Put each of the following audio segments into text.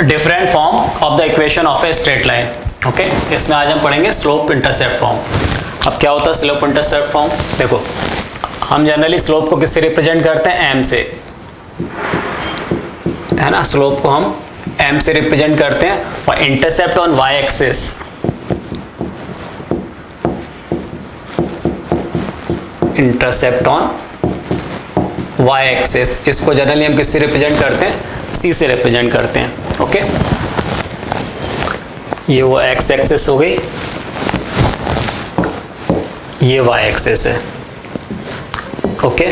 Different form of the equation of a straight line. Okay, इसमें आज हम पढ़ेंगे स्लोप इंटरसेप्ट फॉर्म। अब क्या होता है स्लोप इंटरसेप्ट फॉर्म? देखो, हम जनरली स्लोप को किससे रिप्रेजेंट करते हैं? एम से, है ना। स्लोप को हम एम से रिप्रेजेंट करते हैं और intercept on Y axis intercept on Y axis, इसको जनरली हम किससे रिप्रेजेंट करते हैं? सी से रिप्रेजेंट करते हैं। ओके, ये वो एक्स एक्सिस हो गई, ये वाई एक्सिस है। ओके,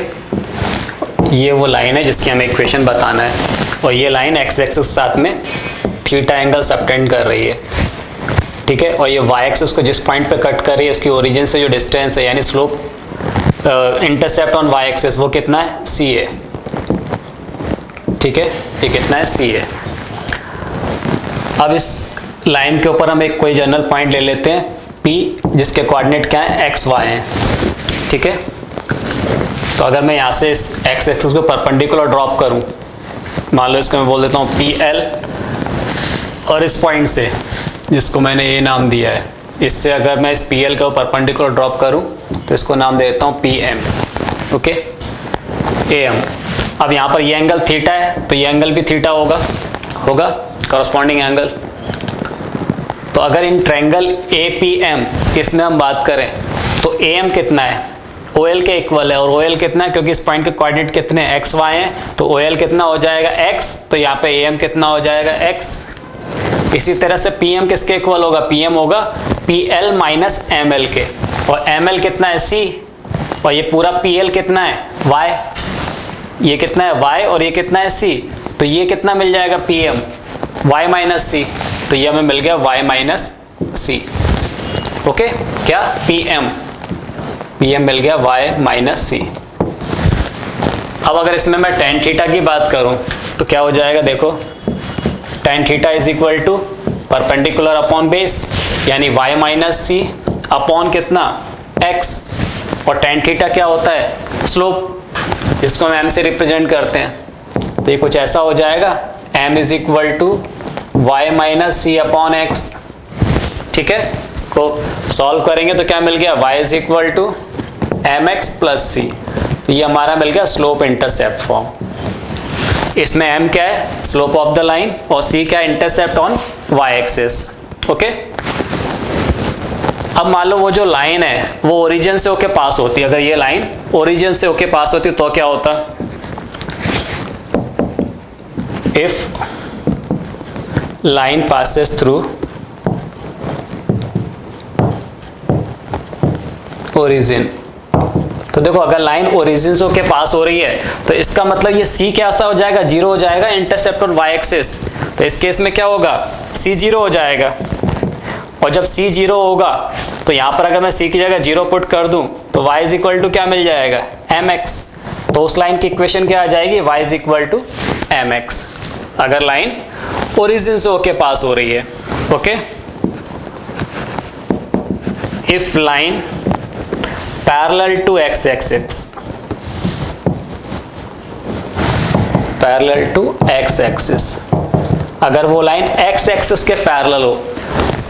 ये वो लाइन है जिसकी हमें इक्वेशन बताना है और ये लाइन एक्स एक्सिस के साथ में थीटा एंगल सबटेंड कर रही है, ठीक है। और ये वाई एक्सिस को जिस पॉइंट पे कट कर रही है उसकी ओरिजिन से जो डिस्टेंस है यानी slope intercept on Y axis वो कितना है? सी है, ठीक है। ये कितना है? सी है। अब इस लाइन के ऊपर हम एक कोई जनरल पॉइंट ले लेते हैं P, जिसके कोऑर्डिनेट क्या है? एक्स वाई है, ठीक है। तो अगर मैं यहाँ से इस एक्स एक्सिस को परपेंडिकुलर ड्रॉप करूँ, मान लो इसको मैं बोल देता हूँ PL, और इस पॉइंट से जिसको मैंने ये नाम दिया है, इससे अगर मैं इस PL को परपेंडिकुलर ड्रॉप करूँ तो इसको नाम दे देता हूँ PM, ओके, AM। अब यहाँ पर ये एंगल थीटा है तो ये एंगल भी थीटा होगा कॉरस्पॉन्डिंग एंगल। तो अगर इन ट्रायंगल APM इसमें हम बात करें तो AM कितना है? OL के इक्वल है। और OL कितना है? क्योंकि इस पॉइंट के कोऑर्डिनेट कितने हैं? XY हैं, तो OL कितना हो जाएगा? X। तो यहाँ पे AM कितना हो जाएगा? X। इसी तरह से PM किसके इक्वल होगा? PM होगा PL माइनस ML के, और ML कितना है? C। और ये पूरा PL कितना है? Y। ये कितना है? Y, और ये कितना है? C। तो ये कितना मिल जाएगा? PM Y minus C। तो ये हमें मिल गया Y माइनस C। ओके, क्या? PM मिल गया Y माइनस C। अब अगर इसमें मैं tan थीटा की बात करूं तो क्या हो जाएगा? देखो, tan theta is equal to perpendicular upon base यानी Y माइनस C अपॉन कितना? X। और tan थीटा क्या होता है? स्लोप, जिसको हम m से रिप्रेजेंट करते हैं। तो ये कुछ ऐसा हो जाएगा, m is equal to Y minus C upon X, ठीक है। इसको सॉल्व करेंगे तो क्या मिल गया? y is equal to M X plus C. ये हमारा मिल गया स्लोप इंटरसेप्ट फॉर्म। इसमें m क्या है? स्लोप ऑफ द लाइन, और c क्या है? Intercept on y axis. Okay, अब मान लो वो जो लाइन है वो ओरिजिन से होके पास होती है। अगर ये लाइन ओरिजिन से होके पास होती तो क्या होता? If line passes through origin, तो देखो अगर लाइन ओरिजिन से होके पास हो रही है तो इसका मतलब ये C कैसा हो जाएगा? जीरो हो जाएगा, इंटरसेप्ट ऑन y एक्सिस। तो इस केस में क्या होगा? C जीरो हो जाएगा। और जब C जीरो होगा तो यहाँ पर अगर मैं C की जगह जीरो पुट कर दूं तो y इज इक्वल टू क्या मिल जाएगा? mx। तो उस लाइन की इक्वेशन क्या आ जाएगी? y is equal to mx, अगर लाइन ओरिजिन से होके पास हो रही है। Okay, if line parallel to x axis, parallel to x axis, अगर वो लाइन x एक्सिस के पैरेलल हो,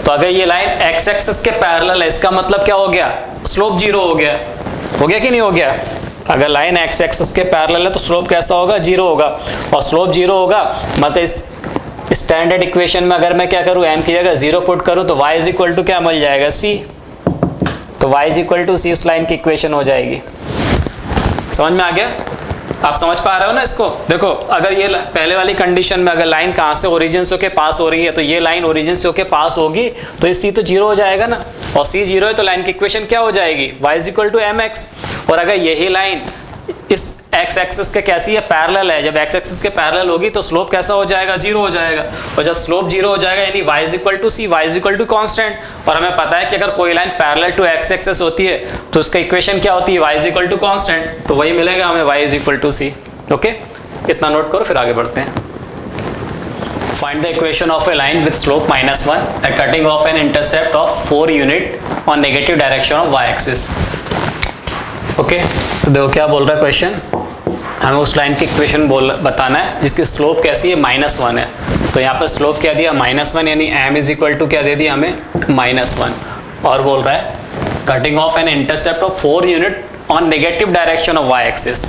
तो अगर ये लाइन x एक्सिस के पैरेलल है इसका मतलब क्या हो गया? स्लोप जीरो हो गया। हो गया कि नहीं हो गया? अगर लाइन x एक्सिस के पैरेलल है तो स्लोप कैसा होगा? जीरो होगा। और स्लोप जीरो होगा मतलब इस स्टैंडर्ड इक्वेशन में अगर मैं क्या करूं, m की जगह जीरो पुट करूं तो y इज इक्वल टू क्या मिल जाएगा? c। तो y is equal to c उस लाइन की इक्वेशन हो जाएगी। समझ में आ गया? आप समझ पा रहे हो ना इसको? देखो, अगर ये पहले वाली कंडीशन में अगर लाइन कहाँ से? ओरिजिन से होके पास हो रही है, तो ये लाइन ओरिजिन से होके पास होगी तो ये c तो जीरो हो जाएगा ना, और c जीरो है तो लाइन की इक्वेशन क्या हो जाएगी? y is equal to mx। और अगर यही लाइन इस x एक्सिस के कैसी है? पैरेलल है। जब x एक्सिस के पैरेलल होगी तो स्लोप कैसा हो जाएगा? जीरो हो जाएगा। और जब स्लोप जीरो हो जाएगा यानी y is equal to c, y is equal to constant. और हमें पता है कि अगर कोई line parallel to x axis होती है तो उसका इक्वेशन क्या होती है? y is equal to constant. तो वही मिलेगा हमें, y is equal to c। Okay, इतना नोट करो, फिर आगे बढ़ते हैं। Find the equation of a line with slope -1 at cutting off an intercept of 4 unit on negative direction of y axis. Okay, तो देखो क्या बोल रहा है क्वेश्चन। हमें उस लाइन की इक्वेशन बताना है जिसकी स्लोप कैसी है, -1 है। तो यहाँ पर स्लोप क्या दिया, -1, यानी m इज इक्वल टू क्या दे दिया हमें, -1। और बोल रहा है cutting off an intercept of 4 unit on negative direction of y axis.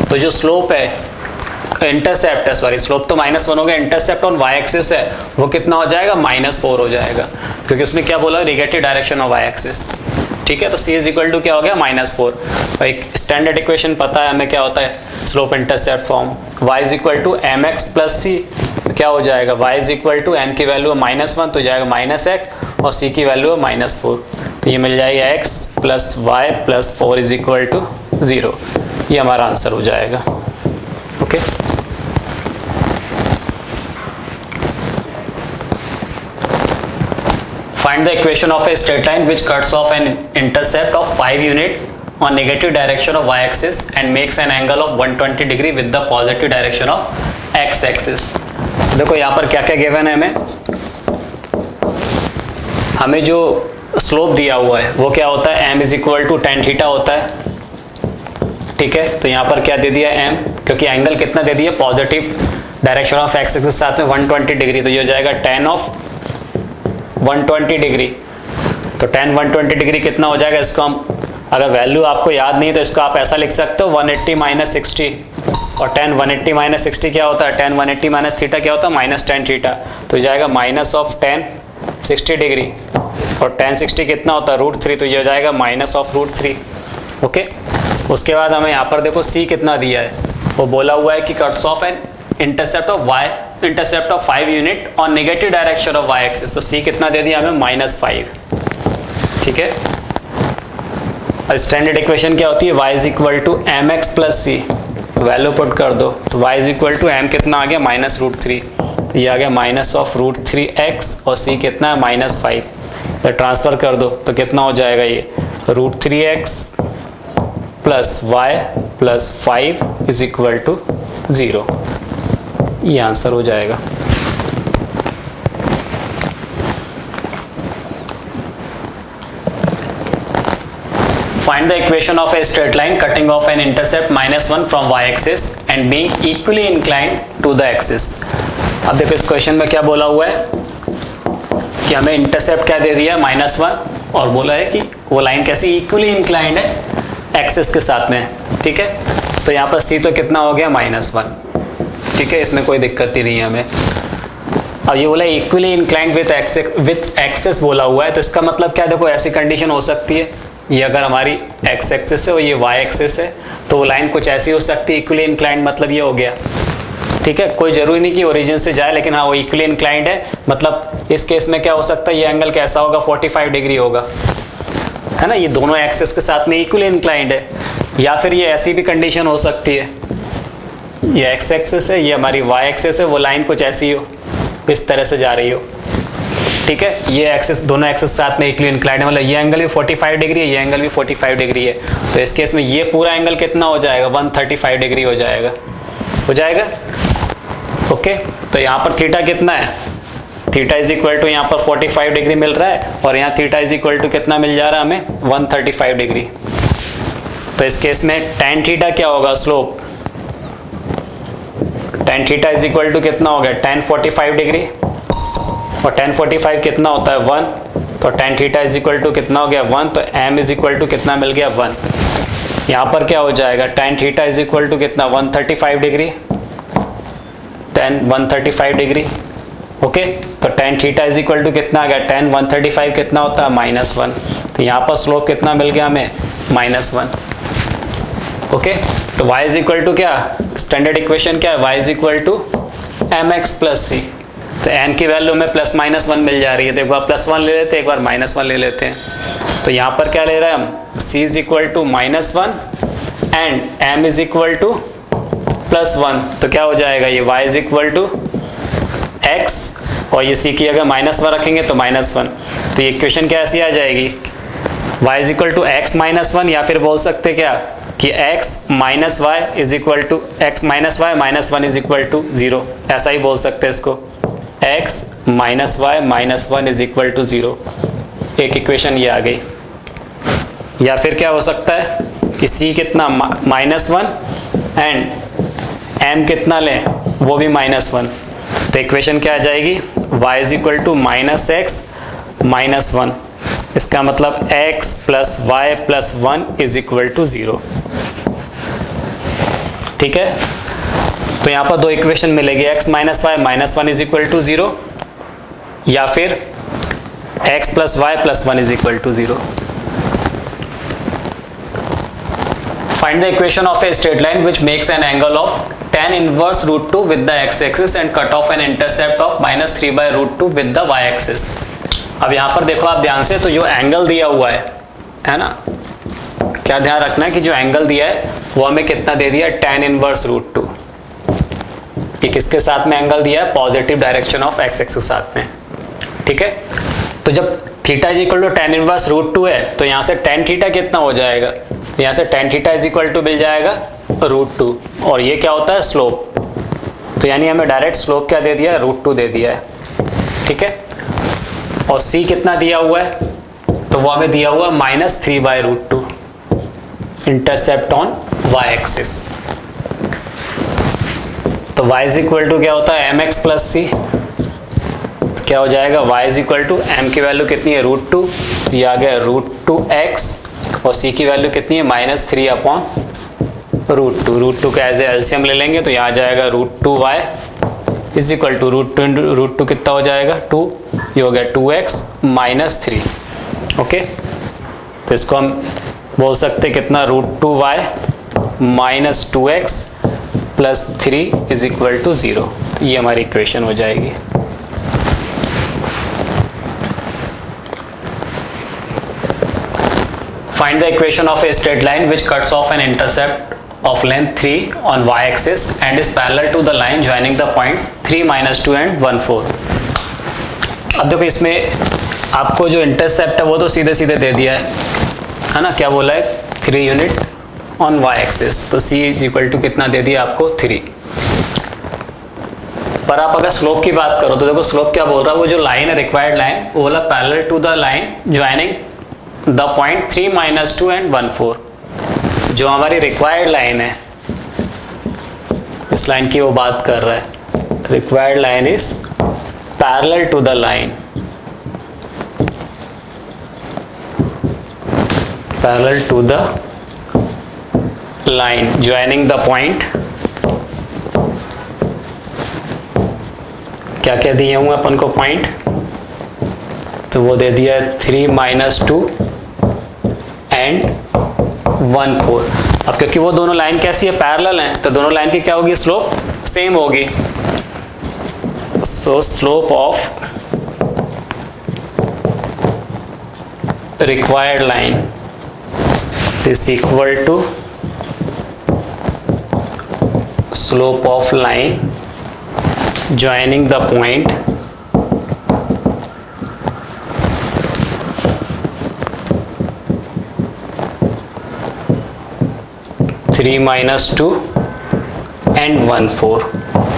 तो जो स्लोप है, इंटरसेप्ट है, सॉरी स्लोप तो -1 हो गया, इंटरसेप्ट ऑन y एक्सिस है वो कितना हो जाएगा, -4 हो जाएगा, क्योंकि उसने क्या बोला, negative direction of y axis. ठीक है, तो c इज इक्वल टू क्या हो गया, -4। एक स्टैंडर्ड इक्वेशन पता है हमें क्या होता है, slope intercept form, y is equal to mx plus c। क्या हो जाएगा, y is equal to m की वैल्यू है -1 तो जाएगा -x और c की वैल्यू है -4, तो ये मिल जाएगा x plus y plus 4 is equal to 0। ये हमारा आंसर हो जाएगा। Okay, find the equation of a straight line which cuts off an intercept of 5 unit on negative direction of y axis and makes an angle of 120 degree with the positive direction of x axis। देखो यहाँ पर क्या क्या given है, हमें जो slope दिया हुआ है वो क्या होता है, m is equal to tan theta होता है। ठीक है, तो यहाँ पर क्या दे दिया m, क्योंकि एंगल कितना दे दिया, positive direction of x axis के साथ में 120 डिग्री, तो ये हो जाएगा tan ऑफ 120 डिग्री। तो tan 120 डिग्री कितना हो जाएगा, इसको हम अगर वैल्यू आपको याद नहीं तो इसको आप ऐसा लिख सकते हो 180 माइनस 60, और tan 180 माइनस 60 क्या होता है, tan 180 माइनस थीटा क्या होता है, माइनस tan थीटा, तो जाएगा माइनस ऑफ tan 60 डिग्री, और tan 60 कितना होता है, √3, तो ये हो जाएगा माइनस ऑफ √3। ओके, उसके बाद हमें यहाँ पर देखो c कितना दिया है, वो बोला हुआ है कि cuts off an intercept of 5 unit on negative direction of y axis, तो c कितना दे दिया हमें, -5। ठीक है, और स्टैंडर्ड इक्वेशन क्या होती है, y is equal to mx plus c, value put कर दो, तो y is equal to m कितना आ गया, -√3, तो ये आ गया माइनस ऑफ √3x, और c कितना है, -5, तो ट्रांसफर कर दो तो कितना हो जाएगा, ये √3x plus y plus 5 is equal to 0। ये आंसर हो जाएगा। Find the equation of a straight line cutting off an intercept -1 from y axis and being equally inclined to the axis। अब देखो इस क्वेश्चन में क्या बोला हुआ है कि हमें इंटरसेप्ट क्या दे दिया है, -1, और बोला है कि वो लाइन कैसी, इक्वली इंक्लाइंड है एक्सिस के साथ में। ठीक है, तो यहाँ पर c तो कितना हो गया, -1। ठीक है, इसमें कोई दिक्कत ही नहीं है हमें। अब ये बोला इक्वली इंक्लाइंड विथ एक्सिस बोला हुआ है, तो इसका मतलब क्या, देखो ऐसी कंडीशन हो सकती है, ये अगर हमारी x एक्सिस है और ये y एक्सिस है, तो वो लाइन कुछ ऐसी हो सकती है, इक्वली इंक्लाइंड, मतलब ये हो गया। ठीक है, कोई जरूरी नहीं कि ओरिजिन से जाए, लेकिन हाँ वो इक्वली इंक्लाइंड है, मतलब इस केस में क्या हो सकता है, ये एंगल कैसा होगा, 45 डिग्री होगा, है ना, ये दोनों एक्सिस के साथ में इक्वली इंक्लाइंड है। या फिर ये ऐसी भी कंडीशन हो सकती है, ये x एक्सिस है, ये हमारी y एक्सिस है, वो लाइन कुछ ऐसी हो, इस तरह से जा रही हो। ठीक है, ये एक्सिस, दोनों एक्सिस साथ में इक्वली इंक्लाइंड है, मतलब ये एंगल भी 45 डिग्री है, ये एंगल भी 45 डिग्री है, तो इस केस में ये पूरा एंगल कितना हो जाएगा, 135 डिग्री हो जाएगा, ओके। तो यहाँ पर थीटा कितना है, थीटा इज इक्वल टू यहाँ पर 45 डिग्री मिल रहा है, और यहाँ थीटा इज इक्वल टू कितना मिल जा रहा है हमें, 135 डिग्री। तो इस केस में tan थीटा क्या होगा, slope, tan theta is equal to कितना हो गया, tan 45 डिग्री, और tan 45 कितना होता है, 1, तो tan theta is equal to कितना हो गया, 1, तो m इज इक्वल टू कितना मिल गया, 1। यहाँ पर क्या हो जाएगा, tan theta is equal to कितना, 135 डिग्री, tan 135 डिग्री। ओके, तो tan theta is equal to कितना आ गया, tan 135 कितना होता है, -1, तो यहाँ पर स्लोप कितना मिल गया हमें, -1। ओके, तो y इज इक्वल टू क्या, स्टैंडर्ड इक्वेशन क्या है, y is equal to mx plus c, तो n की वैल्यू में +-1 मिल जा रही है, तो एक बार +1 ले लेते हैं, एक बार -1 ले लेते हैं। तो यहाँ पर क्या ले रहे हैं हम, c is equal to -1 and m is equal to +1, तो क्या हो जाएगा, ये y is equal to x, और ये c की अगर -1 रखेंगे तो -1, तो ये इक्वेशन क्या ऐसी आ जाएगी, y is equal to x -1, या फिर बोल सकते क्या कि x minus y is equal to x minus y -1 is equal to 0, ऐसा ही बोल सकते हैं इसको, x minus y -1 is equal to 0, एक इक्वेशन ये आ गई। या फिर क्या हो सकता है कि c कितना, -1 एंड m कितना लें, वो भी -1, तो इक्वेशन क्या आ जाएगी, y is equal to -x -1, इसका मतलब x plus y plus 1 is equal to 0। ठीक है, तो यहाँ पर दो इक्वेशन मिलेगी, x minus y minus 1 is equal to 0, या फिर x plus y plus 1 is equal to 0। Find the equation of a straight line which makes an angle of tan inverse root 2 with the x axis and cut off an intercept of -3/√2 with the y axis। अब यहाँ पर देखो आप ध्यान से, तो जो angle दिया हुआ है ना, क्या ध्यान रखना है कि जो एंगल दिया है वो हमें कितना दे दिया, tan inverse √2। ये किसके साथ में एंगल दिया है, positive direction of x axis के साथ में। ठीक है, तो जब theta is equal to tan inverse √2 है, तो यहाँ से tan थीटा कितना हो जाएगा, यहाँ से tan theta is equal to मिल जाएगा √2, और ये क्या होता है, स्लोप। तो यानी हमें डायरेक्ट स्लोप क्या दे दिया है, √2 दे दिया है। ठीक है, और c कितना दिया हुआ है, तो वो हमें दिया हुआ -3/√2 इंटरसेप्ट ऑन y एक्सिस। तो y इज इक्वल टू क्या होता है, mx प्लस c, क्या हो जाएगा, y is equal to m की वैल्यू कितनी है, √2, ये आ गया √2x, और c की वैल्यू कितनी है, -3/√2। √2 का एज ए एलसीएम ले लेंगे, तो यहाँ आ जाएगा √2y इज इक्वल टू √2 कितना हो जाएगा, 2, ये हो गया 2x माइनस 3। ओके, तो इसको हम बोल सकते कितना, √2y minus 2x plus 3 is equal to 0। ये हमारी इक्वेशन हो जाएगी। Find the equation of a straight line which cuts off an intercept of length 3 on y axis and is parallel to the line joining the points 3, -2 and 1, 4। अब देखो इसमें आपको जो intercept है वो तो सीधे सीधे दे दिया है ना, क्या बोला है, 3 यूनिट ऑन y एक्सिस, तो c इज इक्वल टू कितना दे दिया आपको, 3। पर आप अगर स्लोप की बात करो तो देखो स्लोप क्या बोल रहा है, वो जो लाइन है रिक्वायर्ड लाइन, वो बोला parallel to the line joining the point 3, -2 and 1, 4। जो हमारी रिक्वायर्ड लाइन है, इस लाइन की वो बात कर रहा है, required line is parallel to the line, parallel to the line joining the point, क्या क्या दिए हुए अपन को पॉइंट, तो वो दे दिया 3, -2 एंड 1, 4। अब क्योंकि वो दोनों लाइन कैसी है, पैरेलल हैं, तो दोनों लाइन की क्या होगी, स्लोप सेम होगी। So slope of required line is equal to slope of line joining the point 3, -2 and 1, 4।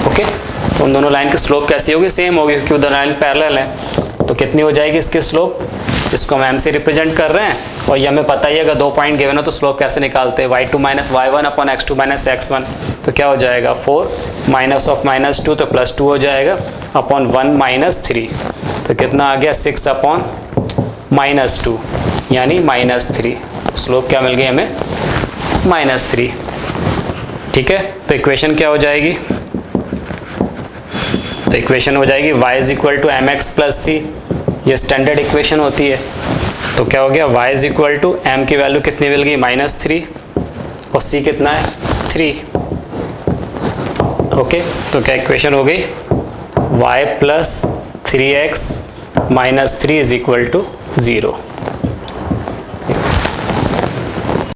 Okay, तो उन दोनों लाइन की स्लोप कैसी होगी, सेम होगी, क्योंकि दोनों लाइन पैरेलल है। तो कितनी हो जाएगी इसकी स्लोप, इसको हम m से रिप्रेजेंट कर रहे हैं, और ये हमें पता ही है अगर 2 पॉइंट गिवन हो तो स्लोप कैसे निकालते हैं, y2 - y1 upon x2 - x1। तो क्या हो जाएगा, 4 -2 तो +2 हो जाएगा अपॉन 1 - 3, तो कितना आ गया, 6 अपॉन -2 यानी -3। स्लोप क्या मिल गई हमें, -3। ठीक है, तो इक्वेशन क्या हो जाएगी, तो इक्वेशन हो जाएगी y is equal to mx plus c, ये स्टैंडर्ड इक्वेशन होती है। तो क्या हो गया, y is equal to m की वैल्यू कितनी मिल गई, -3, और c कितना है, 3। ओके, तो क्या इक्वेशन हो गई, y plus 3x - 3 is equal to 0।